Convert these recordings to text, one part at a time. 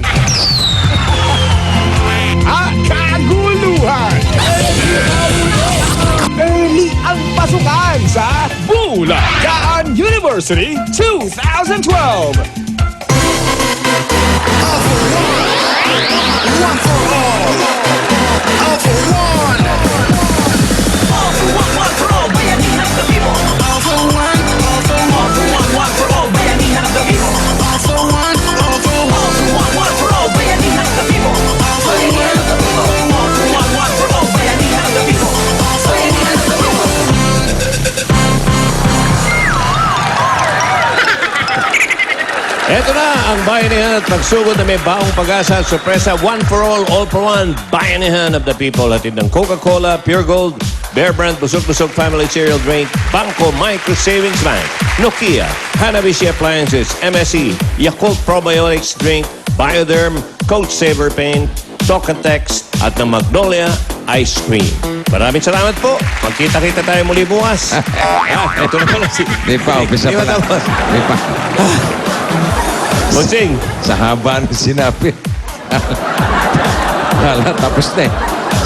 kalokohan at kaguluhan. Early ang pasukan sa Bulacan University 2012. One for all. All for one. All for one, one for all. Bayanihan ng people. All for one, all for one. All for one, one for all. Bayanihan ng people. All for one, all for one. All for one, one for all. Bayanihan ng people. All for one, all for one, one for all. Bayanihan ng people. All for one, of the people. Ito na ang bayanihan at pagsugod na may baong pag-asa at sorpresa. One for all for one. Bayanihan of the people. Hatid ng Coca-Cola, Pure Gold, Bear Brand, Busog-Busog Family Cereal Drink, Bangko Micro Savings Bank, Nokia, Hanabishi Appliances, MSE, Yakult Probiotics Drink, Bioderm, Coach Saver Paint, Tokatex, at ng Magnolia Ice Cream. Maraming salamat po. Magkita-kita tayo muli bukas. Ito na pala si... Di pa, umpisa Di pa lang. matapos. Di pa. Bossing. Sa haba ng sinabi. Wala, tapos na eh.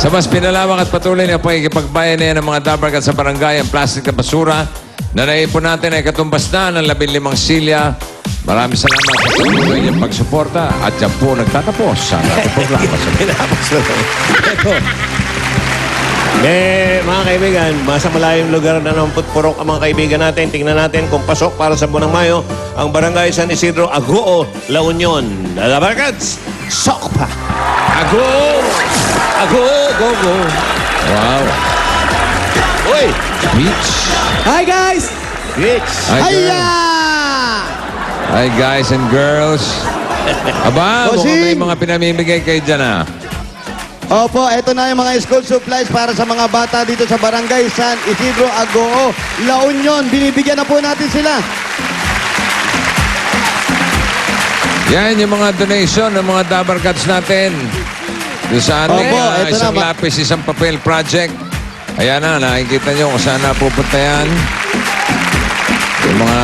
Sa mas pinalawak at patuloy na pakikipagbayan ng mga dabarkat sa barangay ang plastic na basura na naipon natin ay katumbas na ng 15 silya. Maraming salamat sa patuloy niyong pagsuporta at yan po nagtatapos sa ating programa. Pinapos na lang. Ito. Mga kaibigan, masa malayong lugar na ng putpurok ang mga kaibigan natin. Tingnan natin kung pasok para sa Bunang Mayo ang Barangay San Isidro, Agoo, La Union. Dabarkats, sok pa! Agoo! Agoo! Go, go! Wow. Uy! Beach. Hi guys! Rich! Hi guys and girls. Aba, mukhang may mga pinamimigay kayo dyan ah. Opo, eto na yung mga school supplies para sa mga bata dito sa Barangay San Isidro, Agoo, La Union. Binibigyan na po natin sila. Yan yung mga donation ng mga dabarkats natin. Doon sa ating Opo, eto isang na. lapis, isang papel project. Ayan na, nakikita nyo kung saan na pupunta yan. Yung mga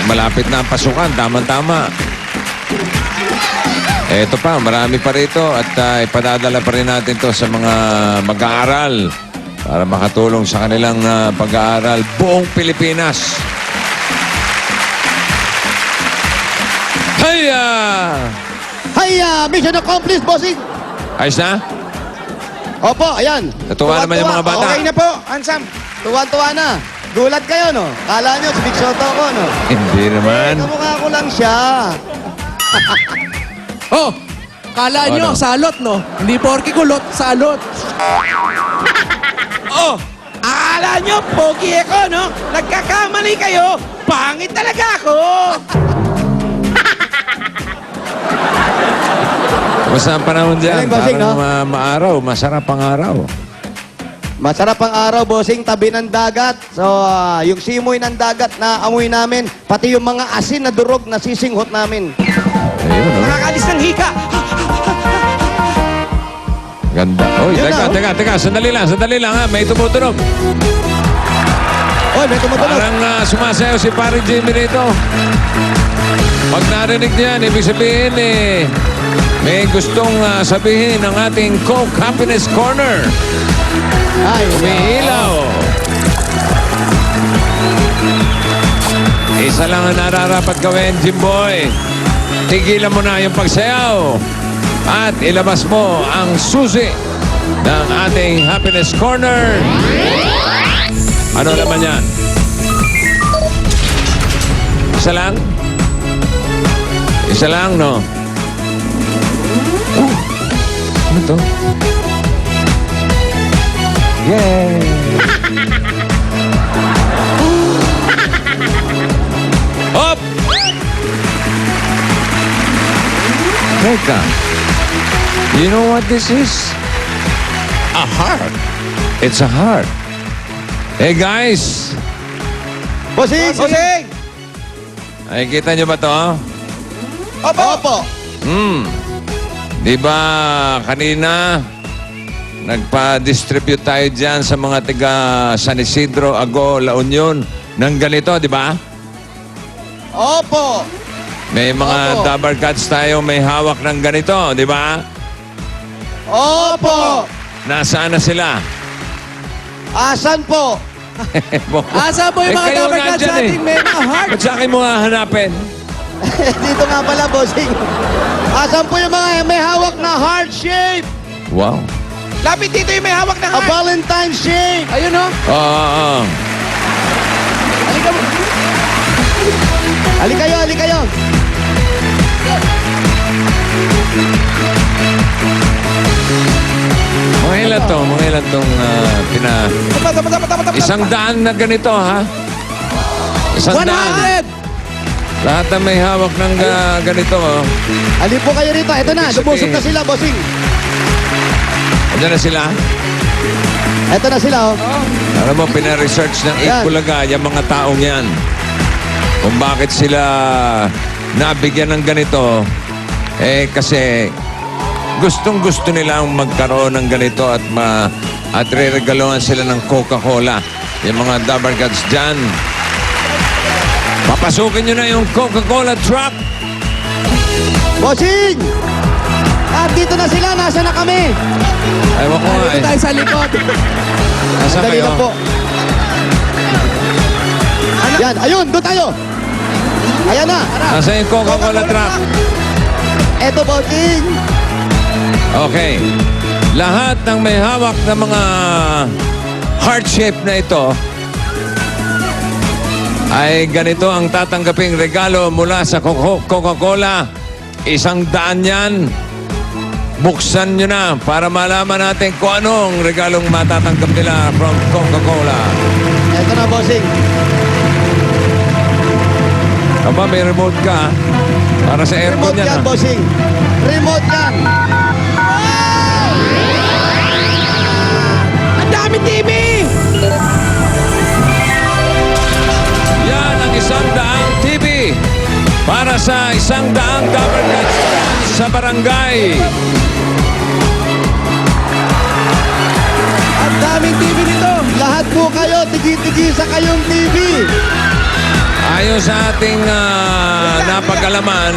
malapit na ang pasukan, tama-tama. Eto pa, marami pa rito at ipadadala pa rin natin to sa mga mag-aaral para makatulong sa kanilang pag-aaral buong Pilipinas. Hiya! Hiya! Mission accomplished, bossing! Ayos na? Opo, ayan. Natuwa naman yung mga bata. Okay na po, Ansam. Tuwan-tuwa na. Gulat kayo, no? Kala nyo, Big Soto ko, no? Hindi naman. Kamukha ko lang siya. Oh, kala nyo, Ano? salot, no? Hindi porky kulot, salot. Oh, akala nyo, pogi ako, no? Nagkakamali kayo, pangit talaga ako. Basta ang panahon dyan, Galing, bossing, parang no? maaraw, masarap ang araw. Masarap ang araw, bossing, tabi ng dagat. So, yung simoy ng dagat na amoy namin, pati yung mga asin na durog na sisinghot namin. Ayun, oh. Nakakalis ng hika. Ganda. Oy, Yun na, oh. teka. Sandali lang ha. May tumutunog. Oy, may tumutunog. Parang sumasayaw si Pare Jimmy rito. Pag narinig niyan, ibig sabihin may gustong sabihin ng ating Coke Happiness Corner. Ay, Umihilaw. Isa lang ang nararapat gawin, Jimboy. Tigilan mo na yung pagsayaw at ilabas mo ang susi ng ating Happiness Corner. Ano naman yan? Isa lang? Isa lang, no? Oh, ano to? Yay! Hop! Teka. You know what this is? A heart. It's a heart. Hey guys! bossing! Bossing! Ay, kita nyo ba to? Opo! Di ba kanina nagpa-distribute tayo dyan sa mga tiga San Isidro, Agoo, La Union ng ganito, di ba? Opo! May mga Opo. Dabber Cats tayo may hawak ng ganito, di ba? Opo! Nasaan na sila? Asan po? Asa po yung mga kayo Dabber Cats nandyan sa ating may mga heart? Ba't sa akin mo hahanapin? Dito nga pala, bossing. Asan po yung mga may hawak na heart shape? Wow. Lapit dito yung may hawak ng A heart. Valentine shape. Ayun o. Oo. Halika mo. Halika kayo, halika kayo. Mga ilan to? Mga ilan tong Tama. Isang daan na ganito, ha? Isang daan. 100! Lahat na may hawak ng ganito, oh. Halip po kayo rito. Ito na, Ibig lumusok na sabihin- sila, bossing. Andiyan na sila. Ito na sila, oh. Alam mo, pina-research ng Yan. Bulaga yung mga taong yan. Kung bakit sila nabigyan ng ganito, eh kasi gustong-gusto nilang magkaroon ng ganito at re-regaluhan sila ng Coca-Cola. Yung mga Dabber Cats dyan. Papasukin nyo na yung Coca-Cola truck. Bossing! At dito na sila, nasa na kami. Ewan ko nga Dito eh. tayo sa likod. Nasa Dali kayo? lang po. Yan, ayun, doon tayo. Ayan na. Nasa yung Coca-Cola truck? Eto, bossing. Okay. Lahat ng may hawak na mga heart shape na ito ay ganito ang tatanggaping regalo mula sa Coca-Cola. 100 yan. Buksan nyo na para malaman natin kung anong regalong matatanggap nila from Coca-Cola. Eto na, bossing. Aba, may remote ka, ha? Para sa aircon Remote yan, yan, ha? bossing. Remote yan. Ang dami TV! Yan ang 100 TV para sa 100 Dabber Cats sa barangay. Ang daming TV nito. Lahat po kayo, tigi-tigi sa kayong TV. Ayon sa ating napagalaman,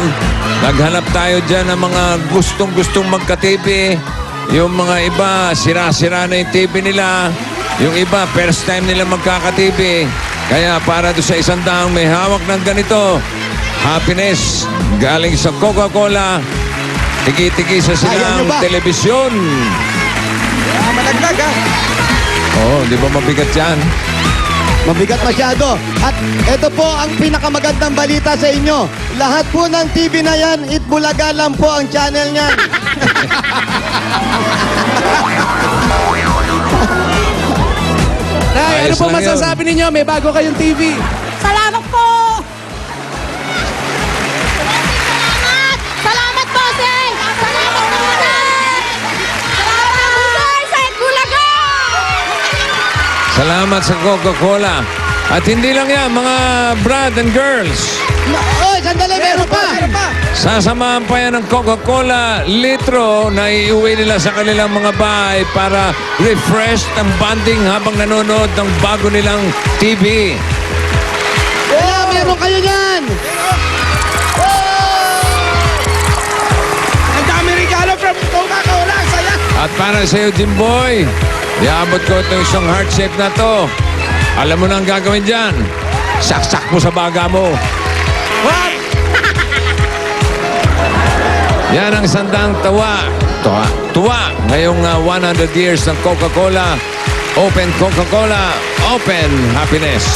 naghanap tayo dyan ng mga gustong-gustong magka-TV. Yung mga iba, sira-sira na yung TV nila. Yung iba, first time nila magkaka-TV. Kaya para doon sa 100 may hawak ng ganito, happiness galing sa Coca-Cola. Tigi-tigi sa Ayaw silang nyo ba? telebisyon. Malaglag ha. Oo, di ba mabigat yan? Mabigat masyado. At ito po ang pinakamagandang balita sa inyo. Lahat po ng TV na yan, Itbulaga lang po ang channel niyan. Nay, ano Ayos po lang yun. masasabi ninyo? May bago kayong TV. Salamat po! Salamat! Salamat, bossing! Salamat po, Bossing! Salamat sa Itbulaga! Salamat sa Coca-Cola. At hindi lang yan, mga brad and girls. Oy, sandali, meron pa. Meron pa. Sasamahan pa yan ng Coca-Cola litro na iuwi nila sa kanilang mga bahay para refresh ang bonding habang nanonood ng bago nilang TV. Kaya meron kayo niyan. Ang dami regalo from Coca-Cola. Ang saya. At para sa iyo, Jimboy, iabot ko itong isang heart shape na to. Alam mo na ang gagawin dyan. Saksak mo sa baga mo. What? Yan ang 100 tawa. Tuwa. Ngayong 100 years ng Coca-Cola. Open Coca-Cola. Open happiness.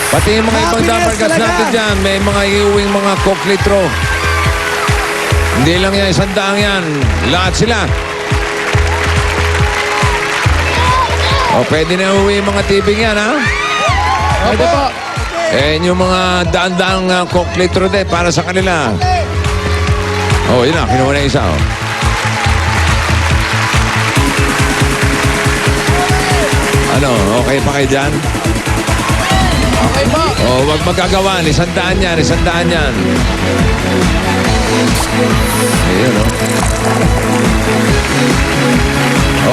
Pati yung mga ibang Happiness Dabber Cats talaga. natin dyan, may mga iuwing mga Coke litro. Hindi lang yan, 100 yan. Lahat sila. O, pwede na uwi yung mga tibing yan, ha? Pwede po. Eh, yung mga daan-daang Coke litro din para sa kanila. Oh, yun na. Kinuha na yung isa, oh. Ano, okay pa kayo dyan? Okay po. Oh, wag magagawan. 100 yan, 100 yan. Ayun, oh.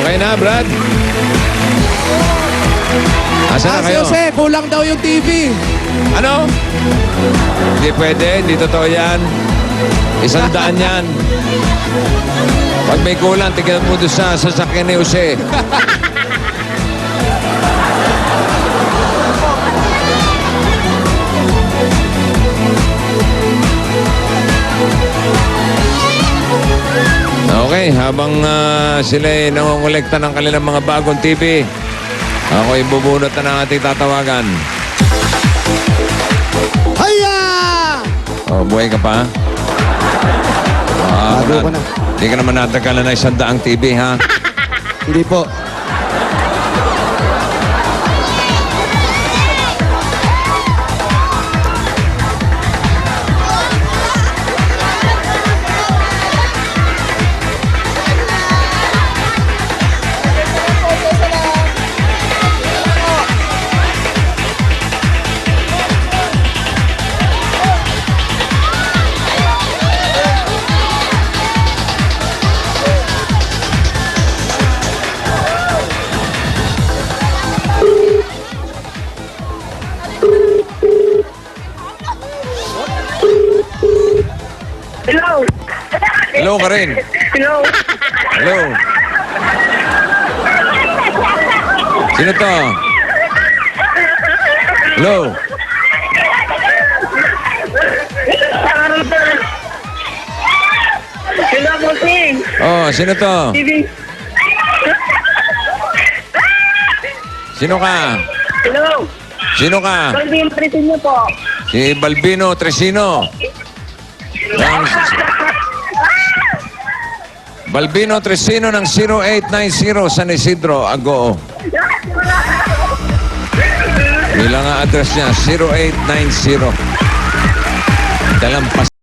Okay na, Brad? Asan na kayo? Jose, kulang daw yung TV. Ano? Hindi pwede, hindi totoo yan. 100 yan. Pag may kulang, tignan mo doon sa sasakyan ni Jose. Okay, habang sila ay nangongolekta ng kanilang mga bagong TV, ako'y bubunot na ng ating tatawagan. Haya! Oh, buhay ka pa? Bago ko na. Hindi ka naman natagalan na 100 TV, ha? Hindi po. Hello. Hello ka rin. Hello. Hello. Sino to? Hello. Hello, bossing. Oh, sino to? TV. Sino ka? Hello. Sino ka? Pwede yung presin niyo po. Si Balbino Tresino. Ng... Balbino Tresino ng 0890 San Isidro, Agoo. Bilang ang address niya, 0890. Dalampas.